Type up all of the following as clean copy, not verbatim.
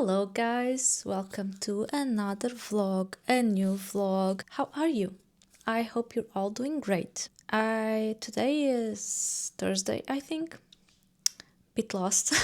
Hello guys, welcome to another vlog, a new vlog. How are you? I hope you're all doing great. Today is Thursday, I think. Bit lost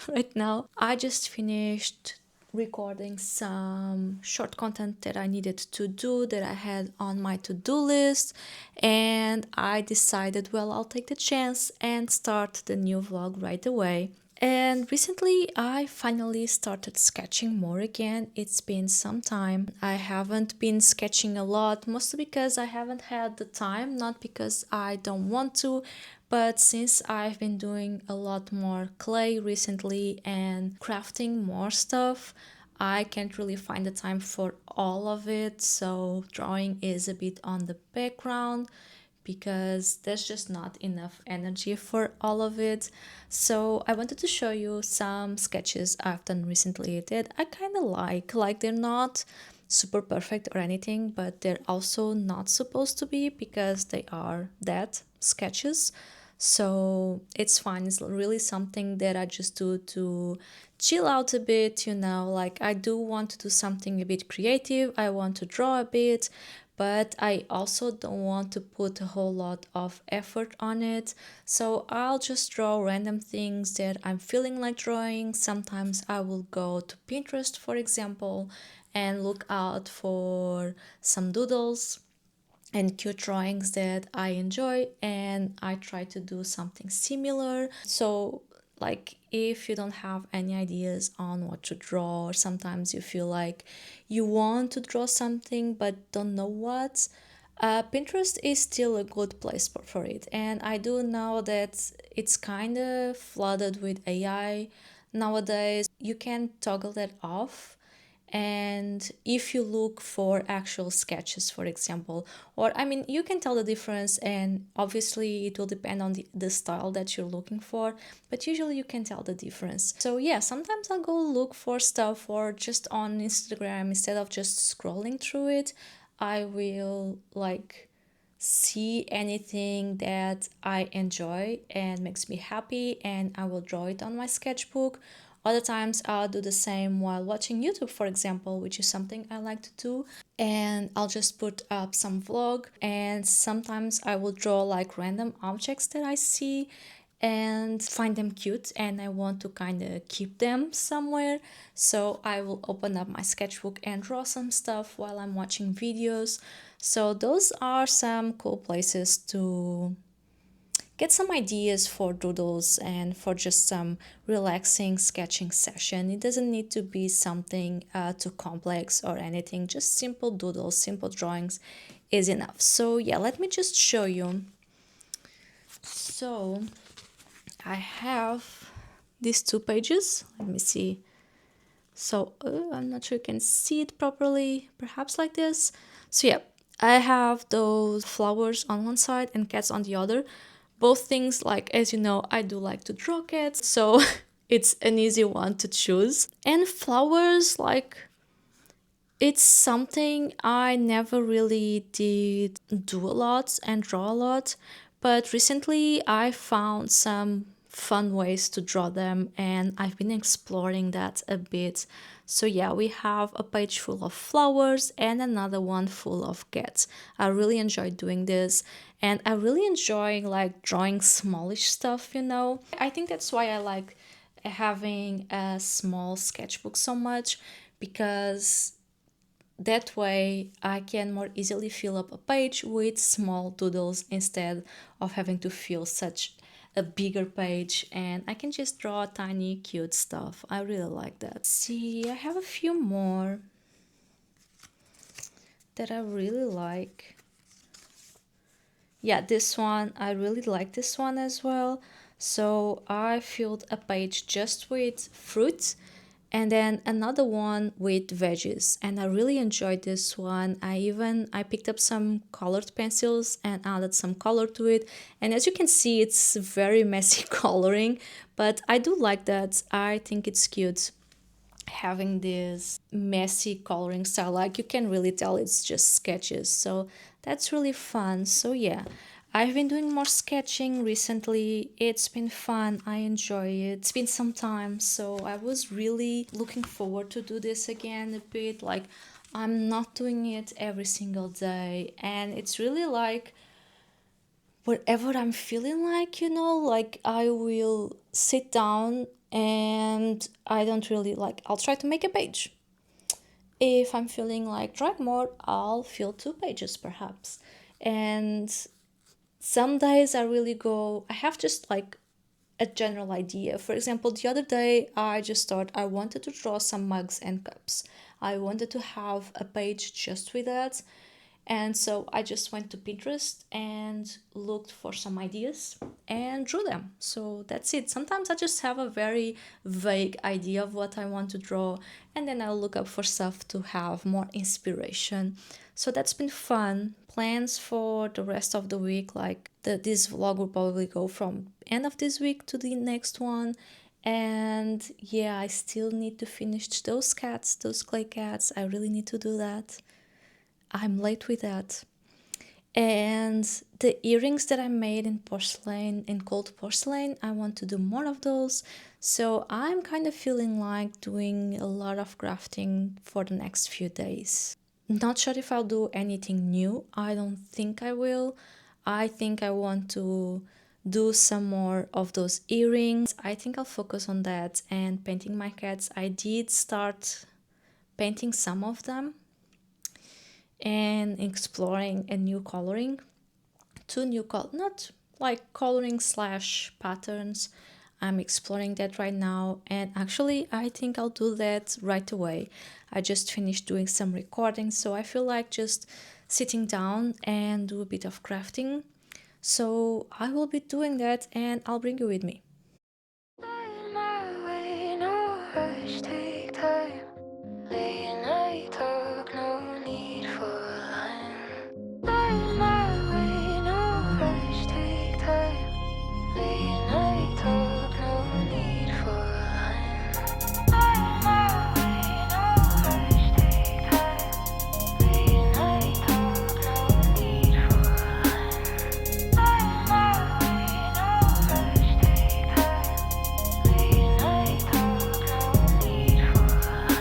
right now. I just finished recording some short content that I needed to do that I had on my to-do list, and I decided, well, I'll take the chance and start the new vlog right away. And recently I finally started sketching more again. It's been some time. I haven't been sketching a lot, mostly because I haven't had the time, not because I don't want to, but since I've been doing a lot more clay recently and crafting more stuff, I can't really find the time for all of it. So drawing is a bit on the background because there's just not enough energy for all of it. So I wanted to show you some sketches I've done recently that I kind of like they're not super perfect or anything, but they're also not supposed to be because they are that sketches. So it's fine. It's really something that I just do to chill out a bit, like I do want to do something a bit creative. I want to draw a bit, but I also don't want to put a whole lot of effort on it. So I'll just draw random things that I'm feeling like drawing. Sometimes I will go to Pinterest, for example, and look out for some doodles and cute drawings that I enjoy, and I try to do something similar. So like if you don't have any ideas on what to draw, or sometimes you feel like you want to draw something but don't know what, Pinterest is still a good place for it. And I do know that it's kind of flooded with AI nowadays. You can toggle that off, and if you look for actual sketches, for example, or I mean, you can tell the difference, and obviously it will depend on the style that you're looking for, but usually you can tell the difference. So yeah, sometimes I'll go look for stuff, or just on Instagram, instead of just scrolling through it, I will like see anything that I enjoy and makes me happy, and I will draw it on my sketchbook. Other times I'll do the same while watching YouTube, for example, which is something I like to do. And I'll just put up some vlog, and sometimes I will draw like random objects that I see and find them cute, and I want to kind of keep them somewhere. So I will open up my sketchbook and draw some stuff while I'm watching videos. So those are some cool places to get some ideas for doodles and for just some relaxing sketching session. It doesn't need to be something too complex or anything. Just simple doodles, simple drawings is enough. So yeah, let me just show you. So I have these 2 pages. Let me see. So I'm not sure you can see it properly, perhaps like this. So yeah, I have those flowers on one side and cats on the other. Both things, like, as you know, I do like to draw cats, so it's an easy one to choose. And flowers, like, it's something I never really did do a lot and draw a lot, but recently I found some fun ways to draw them, and I've been exploring that a bit. So yeah, we have a page full of flowers and another one full of cats. I really enjoy doing this, and I really enjoy like drawing smallish stuff. I think that's why I like having a small sketchbook so much, because that way I can more easily fill up a page with small doodles instead of having to fill such a bigger page, and I can just draw tiny cute stuff. I really like that. See, I have a few more that I really like. Yeah, this one, I really like this one as well. So I filled a page just with fruit, and then another one with veggies, and I really enjoyed this one. I picked up some colored pencils and added some color to it, and as you can see, it's very messy coloring, but I do like that. I think it's cute having this messy coloring style. Like, you can really tell it's just sketches, so that's really fun. So yeah, I've been doing more sketching recently. It's been fun. I enjoy it. It's been some time, so I was really looking forward to do this again a bit. Like I'm not doing it every single day, and it's really like whatever I'm feeling like, like I will sit down and I don't really like I'll try to make a page. If I'm feeling like drawing more, I'll fill 2 pages perhaps. And some days I really go, I have just like a general idea. For example, the other day I just thought I wanted to draw some mugs and cups. I wanted to have a page just with that. And so I just went to Pinterest and looked for some ideas and drew them. So that's it. Sometimes I just have a very vague idea of what I want to draw, and then I'll look up for stuff to have more inspiration. So that's been fun. Plans for the rest of the week, like this vlog will probably go from end of this week to the next one. And yeah, I still need to finish those cats, those clay cats. I really need to do that. I'm late with that. And the earrings that I made in porcelain, in cold porcelain, I want to do more of those. So I'm kind of feeling like doing a lot of crafting for the next few days. Not sure if I'll do anything new. I don't think I will. I think I want to do some more of those earrings. I think I'll focus on that and painting my cats. I did start painting some of them and exploring a new coloring, not like coloring slash patterns. I'm exploring that right now, and actually I think I'll do that right away. I just finished doing some recording, so I feel like just sitting down and do a bit of crafting. So I will be doing that and I'll bring you with me. Light my way, no rush, take time. Late night talk, no need for a line. Light my way, no rush, take time. Late night talk, no need for a line. Light my way, no rush, take time. Late night talk, no need for a line. Light my way, no rush, take time. Late night talk, no need for a line.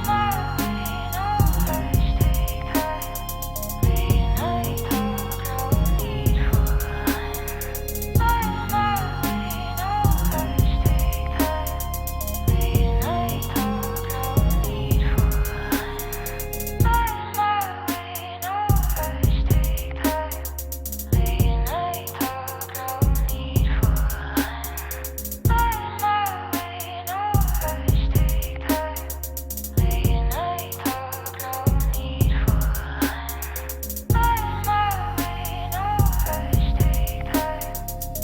Light my way, no rush, take time. Late night talk, no need for a line. Light my way, no rush, take time. Late night talk, no need for a line. Light my way, no rush, take time. Late night talk, no need for a line. Light my way, no rush, take time. Late night talk, no need for a line. Light my way, no rush, take time.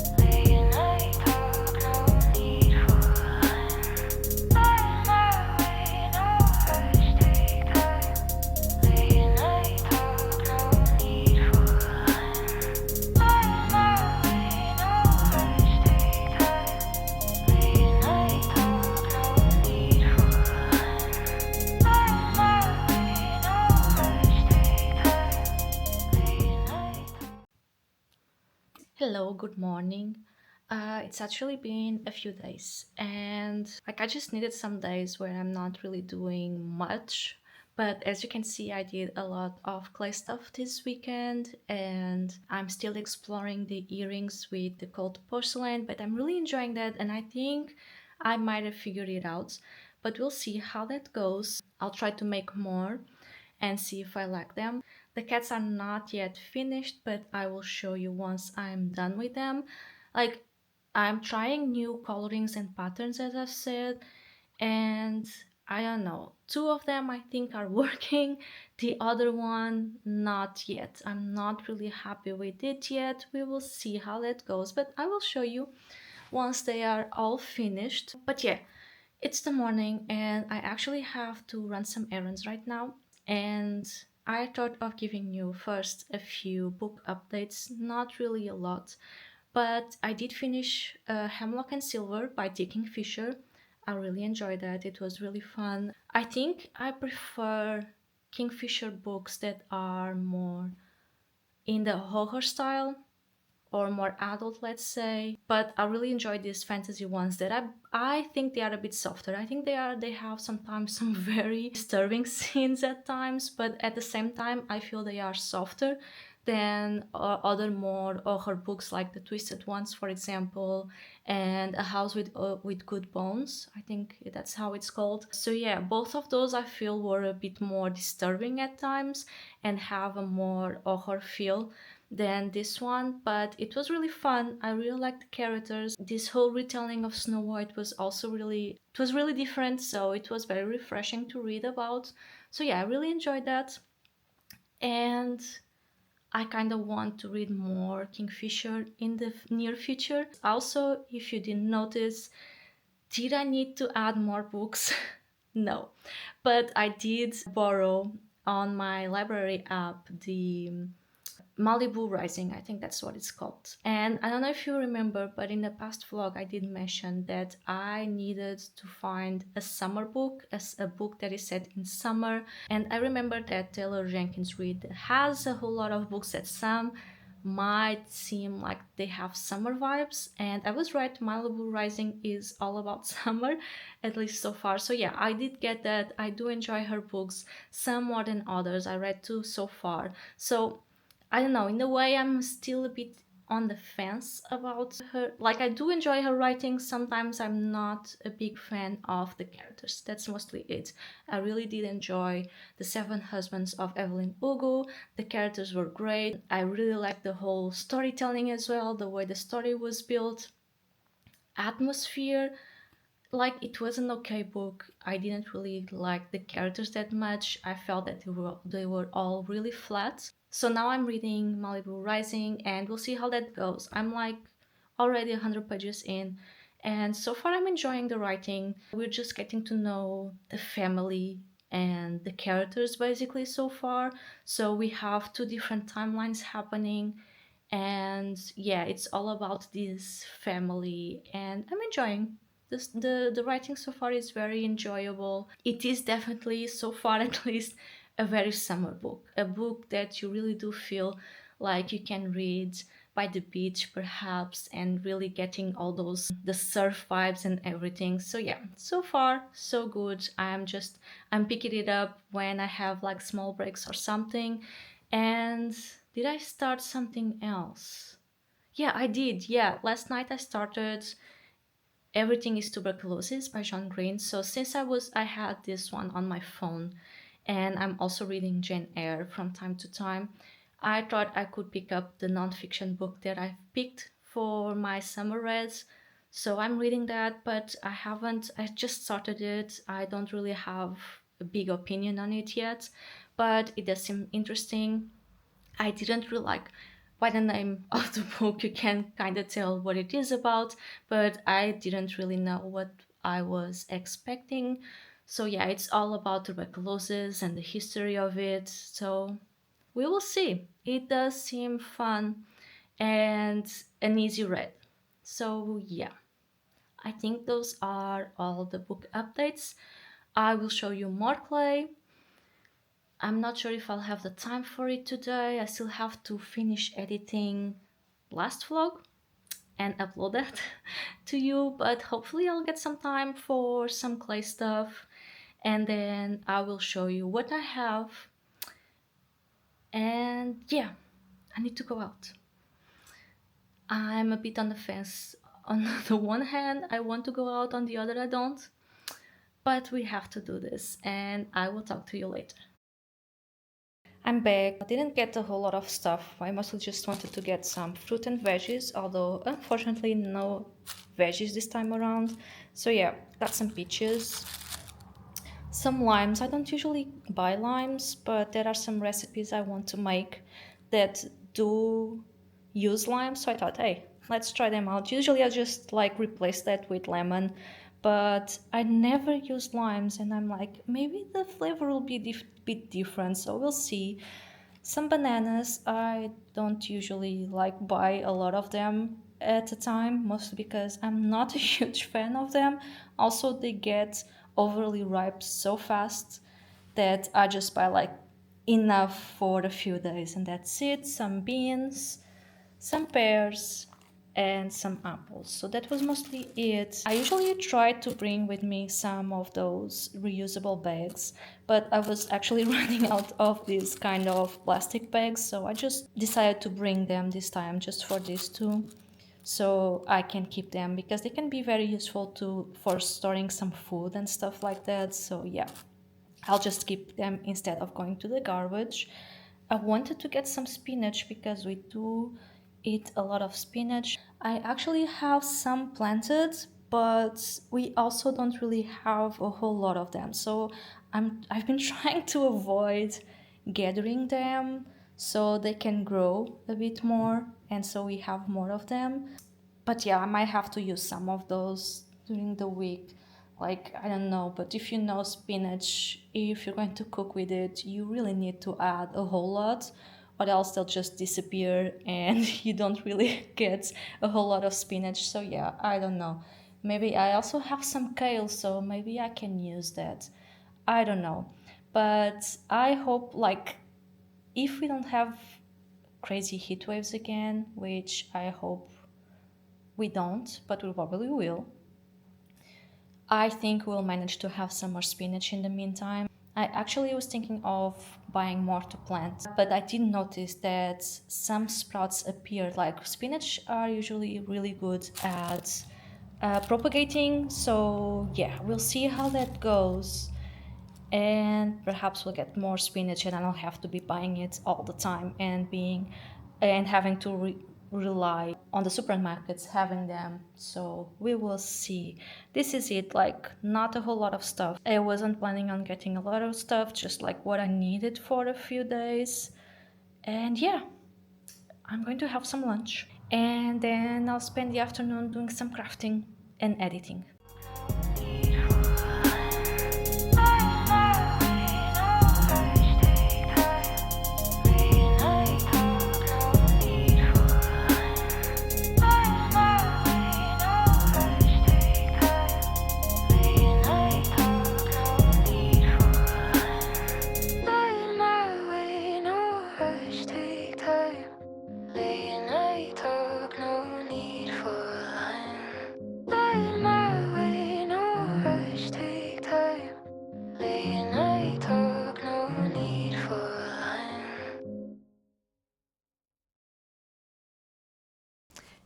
Late night talk, no need for a line. Light my way, no rush, take time. Late night talk, no need for a line. Light my way, no rush, take time. Late night talk, no need for a line. Light my way, no rush, take time. Late night. Hello, good morning. It's actually been a few days, and like I just needed some days where I'm not really doing much. But as you can see, I did a lot of clay stuff this weekend, and I'm still exploring the earrings with the cold porcelain. But I'm really enjoying that, and I think I might have figured it out. But we'll see how that goes. I'll try to make more and see if I like them. The cats are not yet finished, but I will show you once I'm done with them. Like, I'm trying new colorings and patterns, as I've said, and I don't know. 2 of them I think are working, the other one not yet. I'm not really happy with it yet. We will see how that goes, but I will show you once they are all finished. But yeah, it's the morning and I actually have to run some errands right now. And I thought of giving you first a few book updates, not really a lot, but I did finish Hemlock and Silver by Kingfisher. I really enjoyed that, it was really fun. I think I prefer Kingfisher books that are more in the horror style or more adult, let's say. But I really enjoy these fantasy ones that I think they are a bit softer. I think they have sometimes some very disturbing scenes at times, but at the same time I feel they are softer than other more horror books like the Twisted Ones, for example, and A House with Good Bones. I think that's how it's called. So yeah, both of those I feel were a bit more disturbing at times and have a more horror feel than this one, but it was really fun. I really liked the characters. This whole retelling of Snow White was also really different, so it was very refreshing to read about. So yeah, I really enjoyed that. And I kind of want to read more Kingfisher in the near future. Also, if you didn't notice, did I need to add more books? No. But I did borrow on my library app the Malibu Rising, I think that's what it's called. And I don't know if you remember, but in the past vlog, I did mention that I needed to find a summer book, as a book that is set in summer. And I remember that Taylor Jenkins Reid has a whole lot of books that some might seem like they have summer vibes. And I was right, Malibu Rising is all about summer, at least so far. So yeah, I did get that. I do enjoy her books, some more than others. I read two so far. So I don't know, in a way, I'm still a bit on the fence about her. Like, I do enjoy her writing. Sometimes I'm not a big fan of the characters. That's mostly it. I really did enjoy The Seven Husbands of Evelyn Hugo. The characters were great. I really liked the whole storytelling as well, the way the story was built, atmosphere. Like, it was an okay book. I didn't really like the characters that much. I felt that they were all really flat. So now I'm reading Malibu Rising, and we'll see how that goes. I'm like already 100 pages in, and so far I'm enjoying the writing. We're just getting to know the family and the characters basically so far. So we have two different timelines happening, and yeah, it's all about this family, and I'm enjoying this. The writing so far is very enjoyable. It is definitely, so far at least, a very summer book, a book that you really do feel like you can read by the beach perhaps, and really getting all those the surf vibes and everything. So yeah, so far so good. I'm picking it up when I have like small breaks or something. And did I start something else? Yeah, I did. Yeah, last night I started Everything is Tuberculosis by John Green. So since I had this one on my phone, and I'm also reading Jane Eyre from time to time, I thought I could pick up the nonfiction book that I've picked for my summer reads. So I'm reading that, but I just started it. I don't really have a big opinion on it yet, but it does seem interesting. I didn't really like by the name of the book, you can kind of tell what it is about, but I didn't really know what I was expecting. So, yeah, it's all about tuberculosis and the history of it. So, we will see. It does seem fun and an easy read. So, yeah, I think those are all the book updates. I will show you more clay. I'm not sure if I'll have the time for it today. I still have to finish editing last vlog and upload that to you, but hopefully I'll get some time for some clay stuff, and then I will show you what I have. And yeah, I need to go out. I'm a bit on the fence. On the one hand, I want to go out, on the other, I don't. But we have to do this, and I will talk to you later. I'm back. I didn't get a whole lot of stuff. I mostly just wanted to get some fruit and veggies, although unfortunately no veggies this time around. So yeah, got some peaches, some limes. I don't usually buy limes, but there are some recipes I want to make that do use limes. So I thought, hey, let's try them out. Usually I just like replace that with lemon, but I never use limes, and I'm like, maybe the flavor will be bit different. So we'll see. Some bananas, I don't usually like buy a lot of them at a time, mostly because I'm not a huge fan of them. Also, they get overly ripe so fast that I just buy like enough for a few days, and that's it. Some beans, some pears, and some apples. So that was mostly it. I usually try to bring with me some of those reusable bags, but I was actually running out of these kind of plastic bags, so I just decided to bring them this time just for these two, so I can keep them because they can be very useful to for storing some food and stuff like that. So yeah, I'll just keep them instead of going to the garbage. I wanted to get some spinach because we do eat a lot of spinach. I actually have some planted, but we also don't really have a whole lot of them. So I've been trying to avoid gathering them so they can grow a bit more and so we have more of them. But yeah, I might have to use some of those during the week. Like, I don't know, but if you know spinach, if you're going to cook with it, you really need to add a whole lot, or else they'll just disappear and you don't really get a whole lot of spinach. So yeah, I don't know. Maybe I also have some kale, so maybe I can use that. I don't know. But I hope, like, if we don't have crazy heat waves again, which I hope we don't, but we probably will. I think we'll manage to have some more spinach in the meantime. I actually was thinking of buying more to plant, but I did notice that some sprouts appeared. Like spinach are usually really good at propagating, so yeah, we'll see how that goes. And perhaps we'll get more spinach and I don't have to be buying it all the time and having to rely on the supermarkets having them. So we will see. This is it, like not a whole lot of stuff. I wasn't planning on getting a lot of stuff, just like what I needed for a few days. And yeah, I'm going to have some lunch and then I'll spend the afternoon doing some crafting and editing.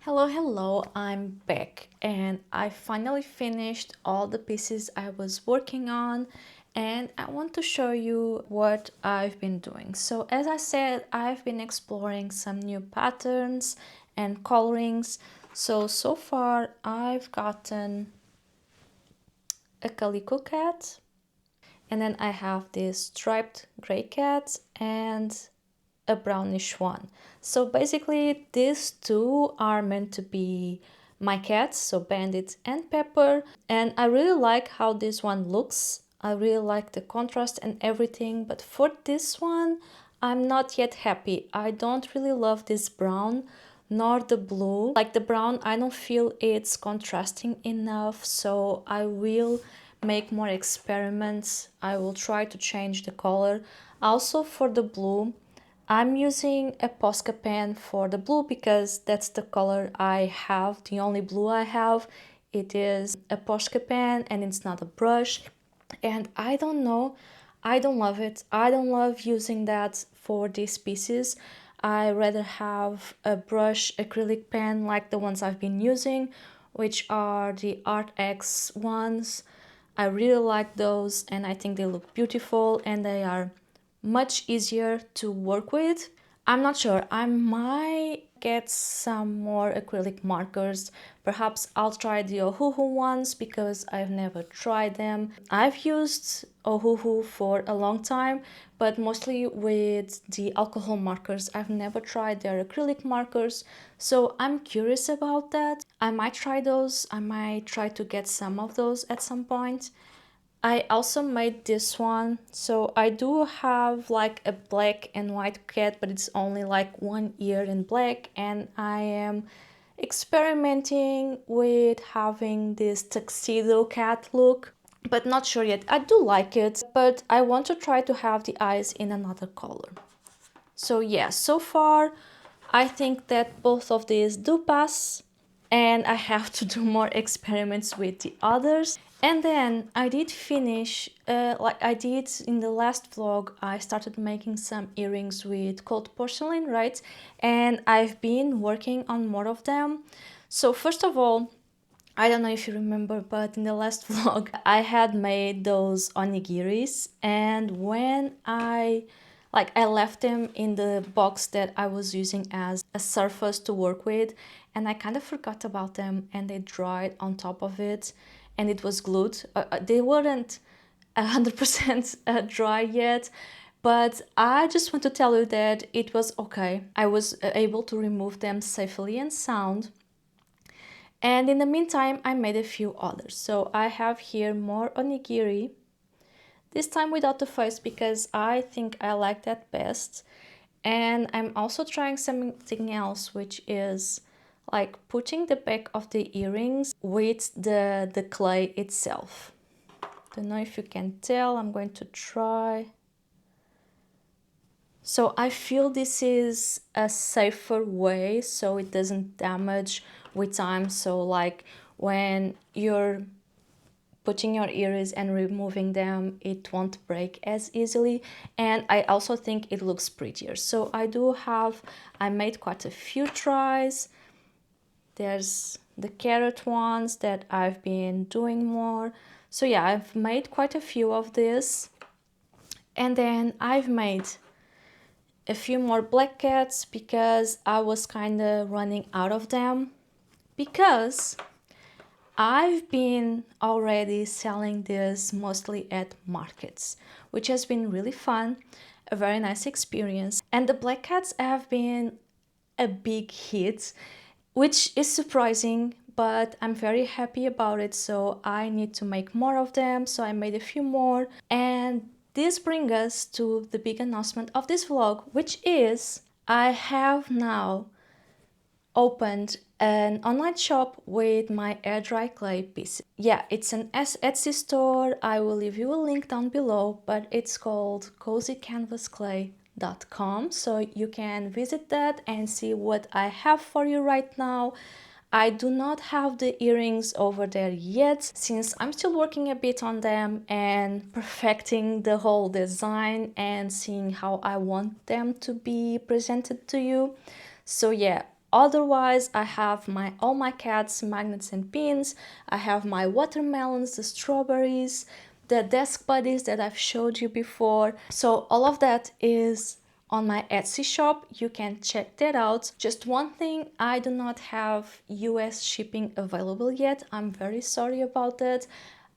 Hello, hello, I'm back and I finally finished all the pieces I was working on and I want to show you what I've been doing. So as I said, I've been exploring some new patterns and colorings. So far I've gotten a calico cat, and then I have this striped gray cat and a brownish one. So basically these two are meant to be my cats, so Bandit and Pepper, and I really like how this one looks. I really like the contrast and everything, but for this one I'm not yet happy. I don't really love this brown nor the blue. Like the brown, I don't feel it's contrasting enough, so I will make more experiments. I will try to change the color. Also for the blue, I'm using a Posca pen for the blue because that's the color I have, the only blue I have. It is a Posca pen and it's not a brush. And I don't know, I don't love it. I don't love using that for these pieces. I rather have a brush acrylic pen like the ones I've been using, which are the Art X ones. I really like those and I think they look beautiful and they are much easier to work with. I'm not sure, I might get some more acrylic markers. Perhaps I'll try the Ohuhu ones because I've never tried them. I've used Ohuhu for a long time, but mostly with the alcohol markers. I've never tried their acrylic markers, so I'm curious about that. I might try those. I might try to get some of those at some point. I also made this one, so I do have like a black and white cat, but it's only like one ear in black, and I am experimenting with having this tuxedo cat look. but not sure yet. I do like it, but I want to try to have the eyes in another color. So yeah, so far I think that both of these do pass, and I have to do more experiments with the others. And then I did finish, like I did in the last vlog, I started making some earrings with cold porcelain, right? And I've been working on more of them. So first of all, I don't know if you remember, but in the last vlog, I had made those onigiris, and when I left them in the box that I was using as a surface to work with, and I kind of forgot about them, and they dried on top of it, and it was glued. They weren't 100% dry yet, but I just want to tell you that it was okay. I was able to remove them safely and sound. And in the meantime, I made a few others. So I have here more onigiri, this time without the face because I think I like that best. And I'm also trying something else, which is like putting the back of the earrings with the clay itself. Don't know if you can tell, I'm going to try. So I feel this is a safer way so it doesn't damage with time. So like when you're putting your earrings and removing them, it won't break as easily. And I also think it looks prettier. So I made quite a few tries. There's the carrot ones that I've been doing more. So yeah, I've made quite a few of this. And then I've made a few more black cats because I was kind of running out of them, because I've been already selling this mostly at markets, which has been really fun, a very nice experience. And the black cats have been a big hit, which is surprising, but I'm very happy about it. So I need to make more of them. So I made a few more. And this brings us to the big announcement of this vlog, which is I have now opened an online shop with my air dry clay pieces. Yeah, it's an Etsy store. I will leave you a link down below, but it's called cozycanvasclay.com, so you can visit that and see what I have for you right now. I do not have the earrings over there yet, since I'm still working a bit on them and perfecting the whole design and seeing how I want them to be presented to you. So yeah, otherwise I have all my cats, magnets and pins. I have my watermelons, the strawberries, the desk buddies that I've showed you before. So all of that is on my Etsy shop. You can check that out. Just one thing, I do not have US shipping available yet. I'm very sorry about that.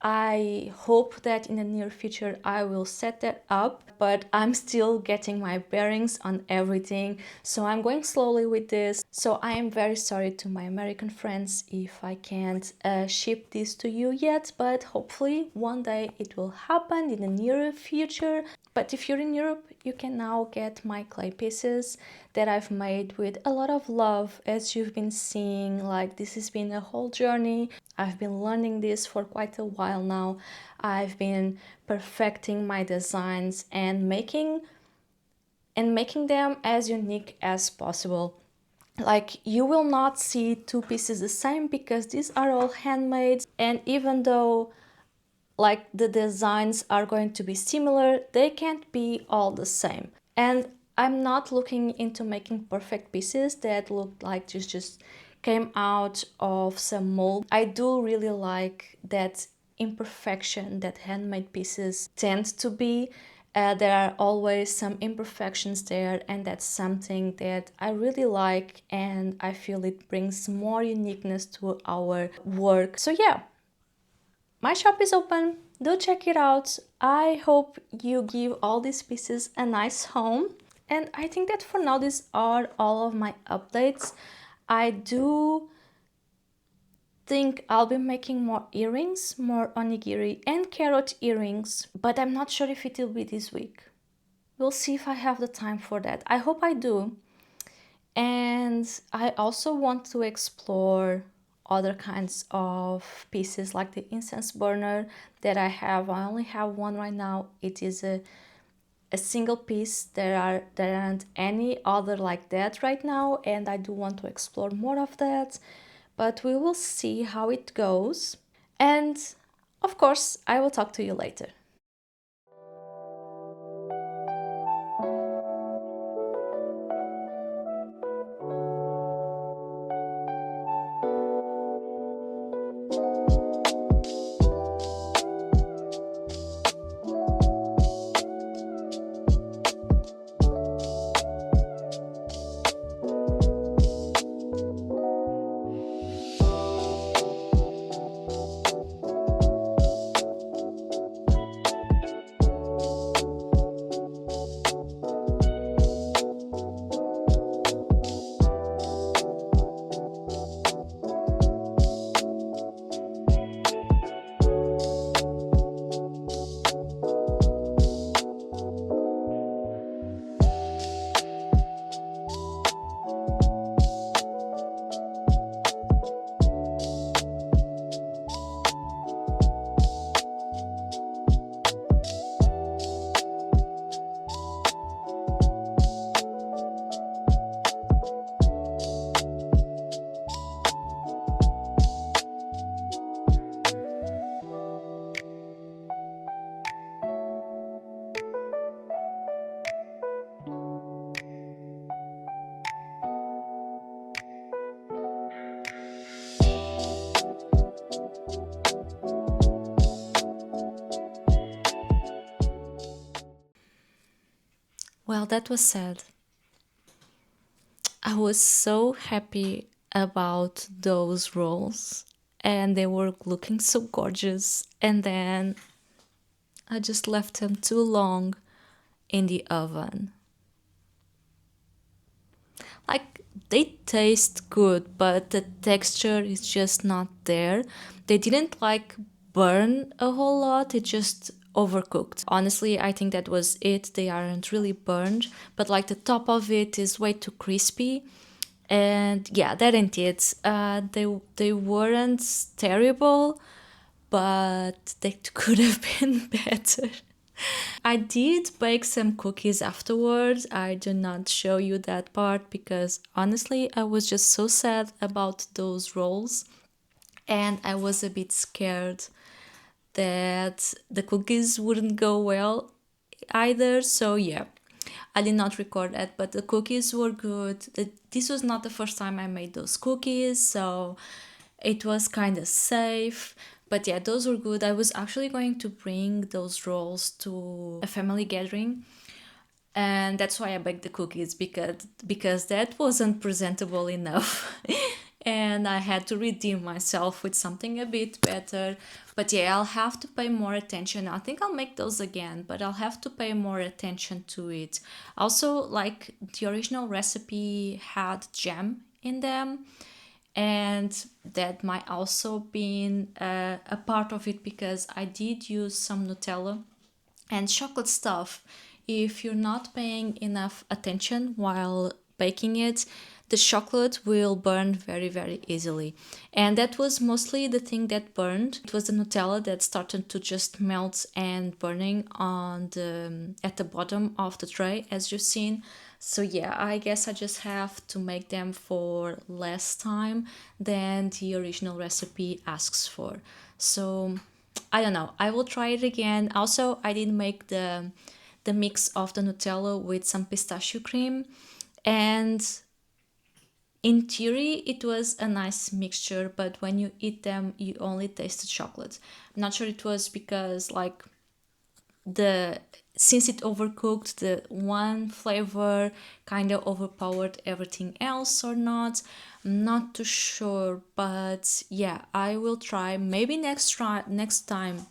I hope that in the near future I will set that up, but I'm still getting my bearings on everything, so I'm going slowly with this. So I am very sorry to my American friends if I can't ship this to you yet, but hopefully one day it will happen in the near future. But if you're in Europe, you can now get my clay pieces that I've made with a lot of love. As you've been seeing, like, this has been a whole journey. I've been learning this for quite a while now. I've been perfecting my designs and making them as unique as possible. Like, you will not see two pieces the same because these are all handmade, and even though like the designs are going to be similar, they can't be all the same. And I'm not looking into making perfect pieces that look like just came out of some mold. I do really like that imperfection that handmade pieces tend to be. There are always some imperfections there, and that's something that I really like, and I feel it brings more uniqueness to our work. So yeah, my shop is open, do check it out. I hope you give all these pieces a nice home. And I think that for now these are all of my updates. I do think I'll be making more earrings, more onigiri and carrot earrings, but I'm not sure if it will be this week. We'll see if I have the time for that. I hope I do. And I also want to explore other kinds of pieces like the incense burner that I have. I only have one right now. It is a single piece. There aren't any other like that right now, and I do want to explore more of that, but we will see how it goes. And of course, I will talk to you later. Well, that was sad. I was so happy about those rolls, and they were looking so gorgeous, and then I just left them too long in the oven. Like, they taste good, but the texture is just not there. They didn't like burn a whole lot, it just overcooked. Honestly, I think that was it. They aren't really burned, but like the top of it is way too crispy. And yeah, that ain't it. They weren't terrible, but they could have been better. I did bake some cookies afterwards. I do not show you that part because honestly, I was just so sad about those rolls, and I was a bit scared that the cookies wouldn't go well either. So yeah, I did not record that, but the cookies were good. This was not the first time I made those cookies, so it was kind of safe. But yeah, those were good. I was actually going to bring those rolls to a family gathering, and that's why I baked the cookies, because that wasn't presentable enough. And I had to redeem myself with something a bit better. But yeah, I'll have to pay more attention. I think I'll make those again, but I'll have to pay more attention to it. Also, like, the original recipe had jam in them, and that might also been a part of it because I did use some Nutella and chocolate stuff. If you're not paying enough attention while baking it, the chocolate will burn very, very easily. And that was mostly the thing that burned. It was the Nutella that started to just melt and burning on the at the bottom of the tray, as you've seen. So yeah, I guess I just have to make them for less time than the original recipe asks for. So I don't know. I will try it again. Also, I did make the mix of the Nutella with some pistachio cream, and in theory it was a nice mixture, but when you eat them you only taste the chocolate. I'm not sure it was because like the since it overcooked, the one flavor kind of overpowered everything else or not. I'm not too sure, but yeah, I will try. Maybe next time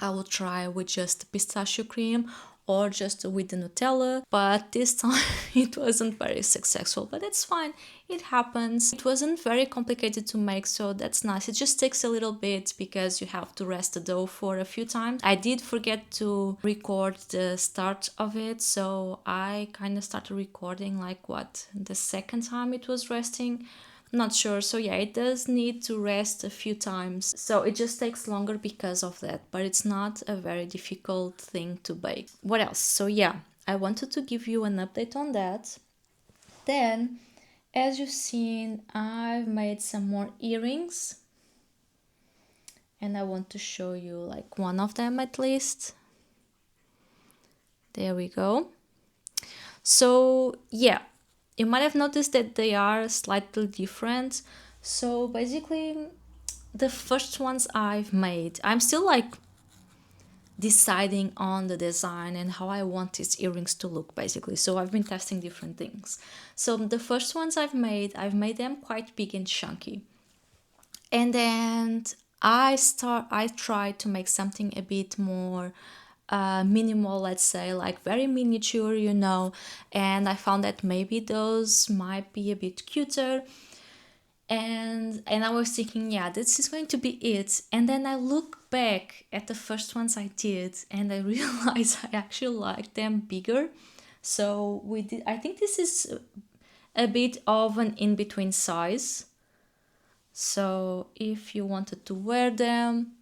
I will try with just pistachio cream or just with the Nutella, but this time it wasn't very successful, but it's fine. It happens. It wasn't very complicated to make, so that's nice. It just takes a little bit because you have to rest the dough for a few times. I did forget to record the start of it, so I kind of started recording like what, the second time it was resting. not sure. So yeah, it does need to rest a few times. So it just takes longer because of that, but it's not a very difficult thing to bake. What else? So yeah, I wanted to give you an update on that. Then, as you've seen, I've made some more earrings, and I want to show you like one of them at least. There we go. So yeah, you might have noticed that they are slightly different. So basically, the first ones I've made, I'm still like deciding on the design and how I want these earrings to look basically. So I've been testing different things. So the first ones I've made them quite big and chunky. And then I tried to make something a bit more minimal, let's say, like very miniature, and I found that maybe those might be a bit cuter. And I was thinking, yeah, this is going to be it. And then I look back at the first ones I did, and I realized I actually like them bigger. So we did. I think this is a bit of an in-between size. So if you wanted to wear them,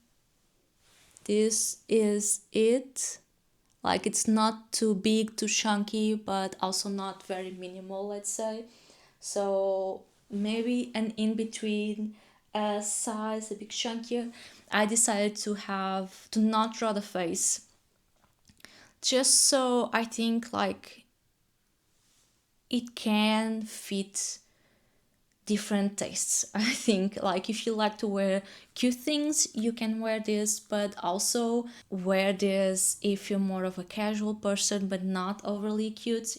this is it. Like, it's not too big, too chunky, but also not very minimal, let's say. So maybe an in between size, a bit chunkier. I decided to not draw the face, just so I think like it can fit different tastes. I think like if you like to wear cute things, you can wear this, but also wear this if you're more of a casual person but not overly cute.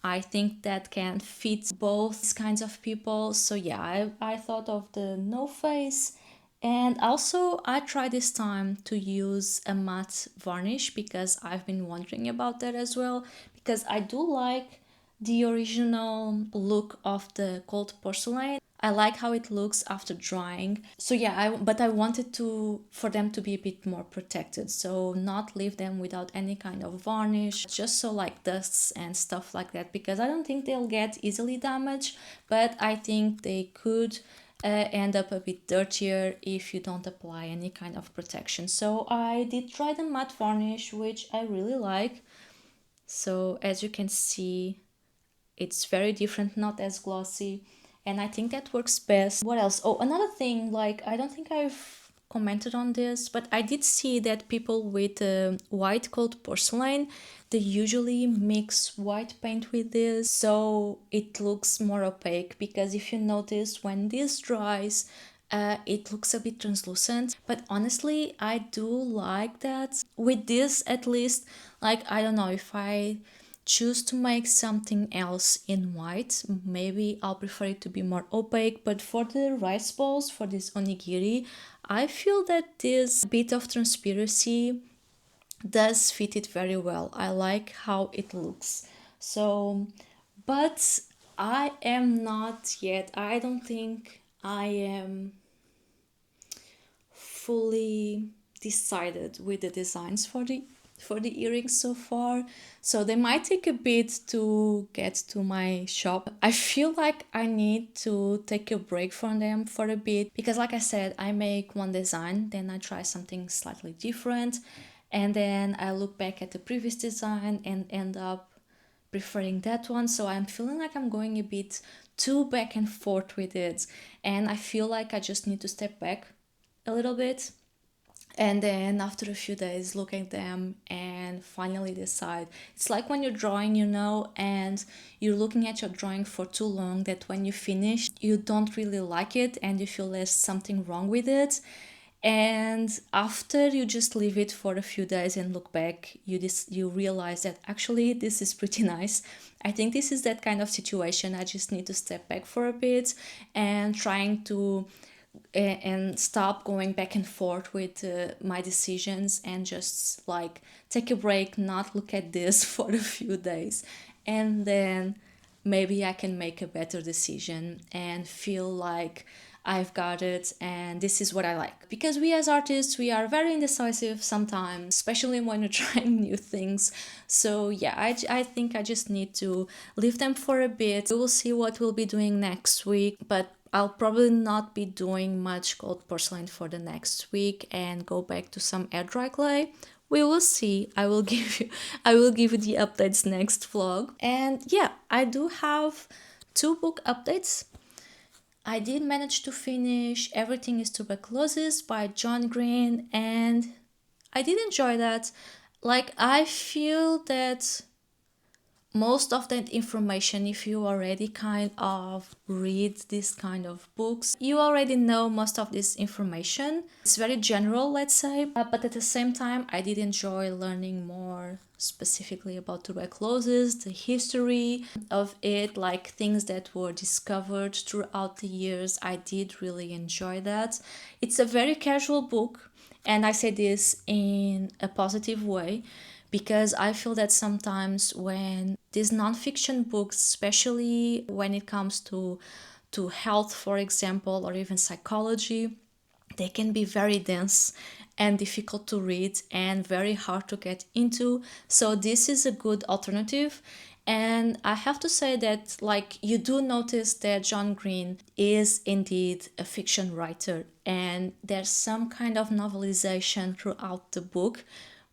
I think that can fit both kinds of people. So yeah, I thought of the no face. And also I tried this time to use a matte varnish because I've been wondering about that as well, because I do like the original look of the cold porcelain. I like how it looks after drying. So yeah, but I wanted to for them to be a bit more protected, so not leave them without any kind of varnish, just so like dusts and stuff like that, because I don't think they'll get easily damaged, but I think they could end up a bit dirtier if you don't apply any kind of protection. So I did try the matte varnish, which I really like. So as you can see, it's very different, not as glossy, and I think that works best. What else? Oh, another thing, like I don't think I've commented on this, but I did see that people with white cold porcelain, they usually mix white paint with this so it looks more opaque, because if you notice, when this dries, it looks a bit translucent, but honestly I do like that with this, at least. Like, I don't know, if I choose to make something else in white, maybe I'll prefer it to be more opaque. But for the rice balls, for this onigiri, I feel that this bit of transparency does fit it very well. I like how it looks. So, but I am not yet, I don't think I am fully decided with the designs for the earrings so far. So they might take a bit to get to my shop. I feel like I need to take a break from them for a bit, because like I said, I make one design, then I try something slightly different, and then I look back at the previous design and end up preferring that one. So I'm feeling like I'm going a bit too back and forth with it, and I feel like I just need to step back a little bit, and then after a few days look at them and finally decide. It's like when you're drawing, and you're looking at your drawing for too long, that when you finish you don't really like it and you feel there's something wrong with it, and after you just leave it for a few days and look back, you realize that actually this is pretty nice. I think this is that kind of situation. I just need to step back for a bit and trying to and stop going back and forth with my decisions, and just like take a break, not look at this for a few days, and then maybe I can make a better decision and feel like I've got it, and this is what I like. Because we as artists, we are very indecisive sometimes, especially when you're trying new things. So yeah, I think I just need to leave them for a bit. We will see what we'll be doing next week, but I'll probably not be doing much gold porcelain for the next week and go back to some air dry clay. We will see. I will give you the updates next vlog. And yeah, I do have 2 book updates. I did manage to finish Everything is Tuberculosis by John Green, and I did enjoy that. Like, I feel that most of that information, if you already kind of read this kind of books, you already know most of this information. It's very general, let's say, but at the same time I did enjoy learning more specifically about tuberculosis, the history of it, like things that were discovered throughout the years. I did really enjoy that. It's a very casual book, and I say this in a positive way, because I feel that sometimes when these nonfiction books, especially when it comes to health, for example, or even psychology, they can be very dense and difficult to read and very hard to get into. So this is a good alternative. And I have to say that, like, you do notice that John Green is indeed a fiction writer, and there's some kind of novelization throughout the book,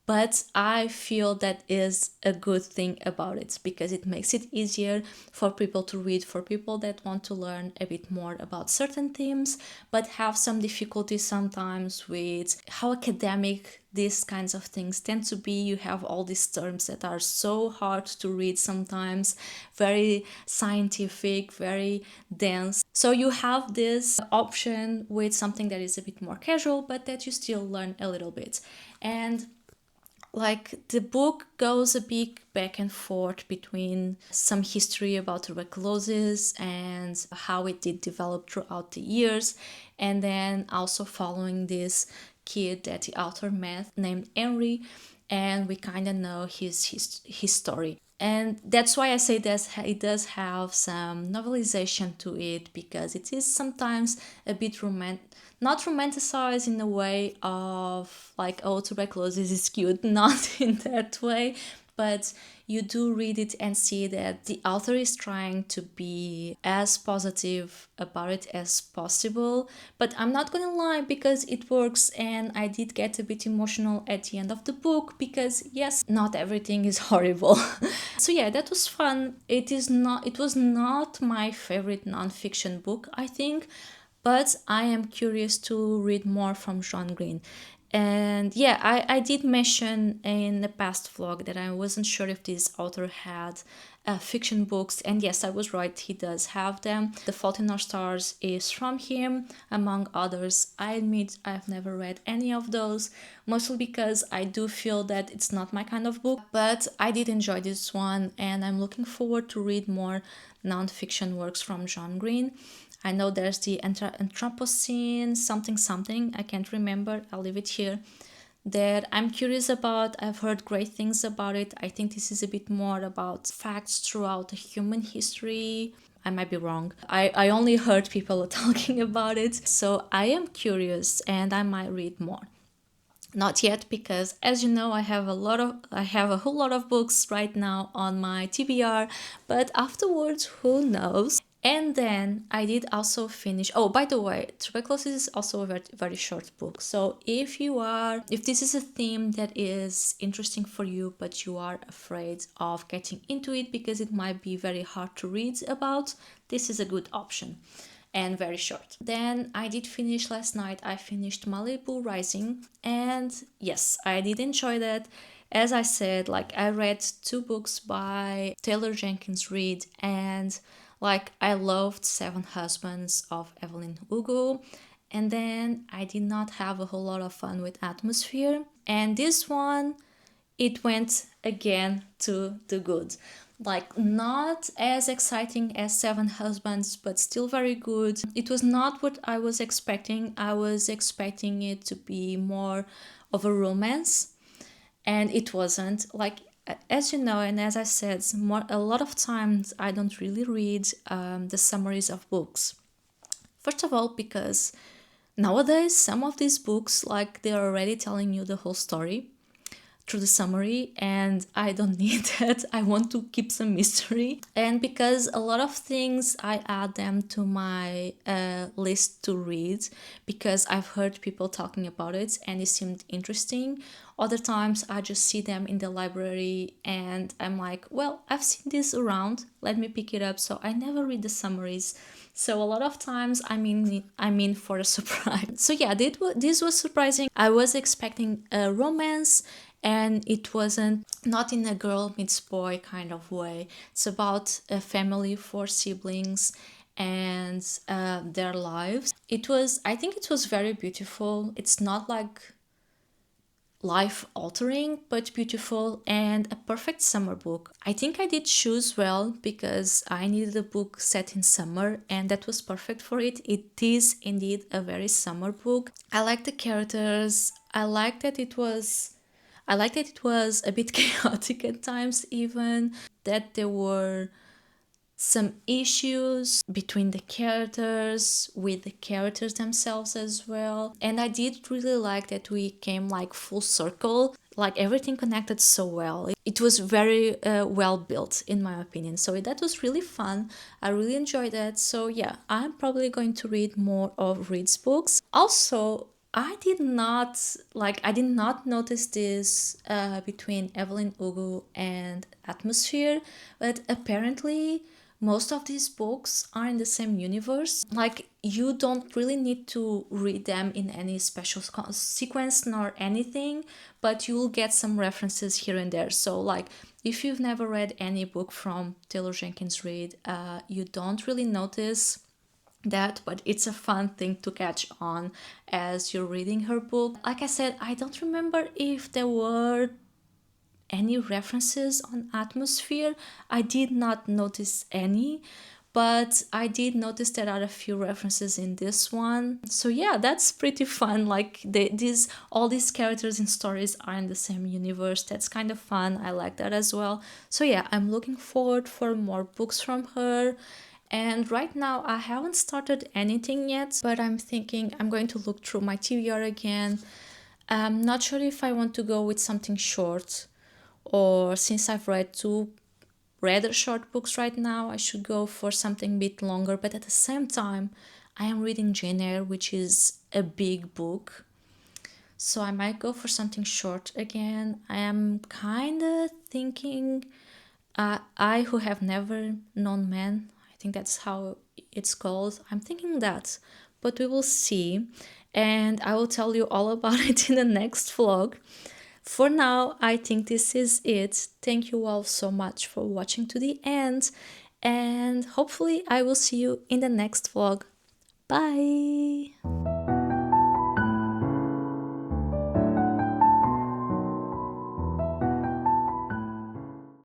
but I feel that is a good thing about it, because it makes it easier for people to read, for people that want to learn a bit more about certain themes but have some difficulty sometimes with how academic these kinds of things tend to be. You have all these terms that are so hard to read sometimes, very scientific, very dense. So you have this option with something that is a bit more casual but that you still learn a little bit. And like, the book goes a bit back and forth between some history about tuberculosis and how it did develop throughout the years, and then also following this kid that the author met named Henry, and we kind of know his story. And that's why I say that it does have some novelization to it, because it is sometimes a bit not romanticized in a way of like, oh, tuberculosis is cute, not in that way, but you do read it and see that the author is trying to be as positive about it as possible. But I'm not gonna lie, because it works, and I did get a bit emotional at the end of the book, because yes, not everything is horrible. So yeah, that was fun. It was not my favorite nonfiction book, I think, but I am curious to read more from John Green. And yeah, I did mention in the past vlog that I wasn't sure if this author had fiction books, and yes, I was right, he does have them. The Fault in Our Stars is from him, among others. I admit I've never read any of those, mostly because I do feel that it's not my kind of book, but I did enjoy this one, and I'm looking forward to read more non-fiction works from John Green. I know there's the Anthropocene something something, I can't remember, I'll leave it here, that I'm curious about. I've heard great things about it. I think this is a bit more about facts throughout the human history. I might be wrong. I only heard people talking about it. So I am curious, and I might read more. Not yet, because as you know, I have a whole lot of books right now on my TBR, but afterwards, who knows. And then I did also finish. Oh, by the way, Tuberculosis is also a very, very short book. So if this is a theme that is interesting for you, but you are afraid of getting into it because it might be very hard to read about, this is a good option, and very short. Then I did finish last night. I finished Malibu Rising, and yes, I did enjoy that. As I said, like, I read 2 books by Taylor Jenkins Reid, and like, I loved Seven Husbands of Evelyn Hugo, and then I did not have a whole lot of fun with Atmosphere. And this one, it went again to the good. Like, not as exciting as Seven Husbands, but still very good. It was not what I was expecting. I was expecting it to be more of a romance, and it wasn't. Like, as you know, and as I said, a lot of times I don't really read the summaries of books. First of all, because nowadays some of these books, like, they're already telling you the whole story through the summary, and I don't need that. I want to keep some mystery. And because a lot of things I add them to my list to read because I've heard people talking about it and it seemed interesting. Other times I just see them in the library and I'm like, well, I've seen this around, let me pick it up. So I never read the summaries. So a lot of times I'm in for a surprise. So yeah, this was surprising. I was expecting a romance, and it wasn't, not in a girl meets boy kind of way. It's about a family, four siblings, and their lives. I think it was very beautiful. It's not like life altering but beautiful, and a perfect summer book. I think I did choose well because I needed a book set in summer, and that was perfect for it. It is indeed a very summer book. I like the characters. I like that it was a bit chaotic at times, even that there were some issues between the characters, with the characters themselves as well. And I did really like that we came like full circle, like everything connected so well. It was very well built, in my opinion. So that was really fun. I really enjoyed that. So yeah, I'm probably going to read more of Reid's books. Also, I did not notice this between Evelyn Hugo and Atmosphere, but apparently most of these books are in the same universe. Like, you don't really need to read them in any special sequence nor anything, but you'll get some references here and there. So, like, if you've never read any book from Taylor Jenkins Reid, you don't really notice that, but it's a fun thing to catch on as you're reading her book. Like I said, I don't remember if there were any references on Atmosphere. I did not notice any, but I did notice there are a few references in this one. So yeah, that's pretty fun. Like, all these characters and stories are in the same universe. That's kind of fun. I like that as well. So yeah, I'm looking forward for more books from her. And right now I haven't started anything yet, but I'm thinking I'm going to look through my TBR again. I'm not sure if I want to go with something short, or since I've read two rather short books right now, I should go for something a bit longer. But at the same time, I am reading Jane Eyre, which is a big book. So I might go for something short again. I am kind of thinking I Who Have Never Known Men. I think that's how it's called. I'm thinking that, but we will see. And I will tell you all about it in the next vlog. For now, I think this is it. Thank you all so much for watching to the end, and hopefully I will see you in the next vlog. Bye!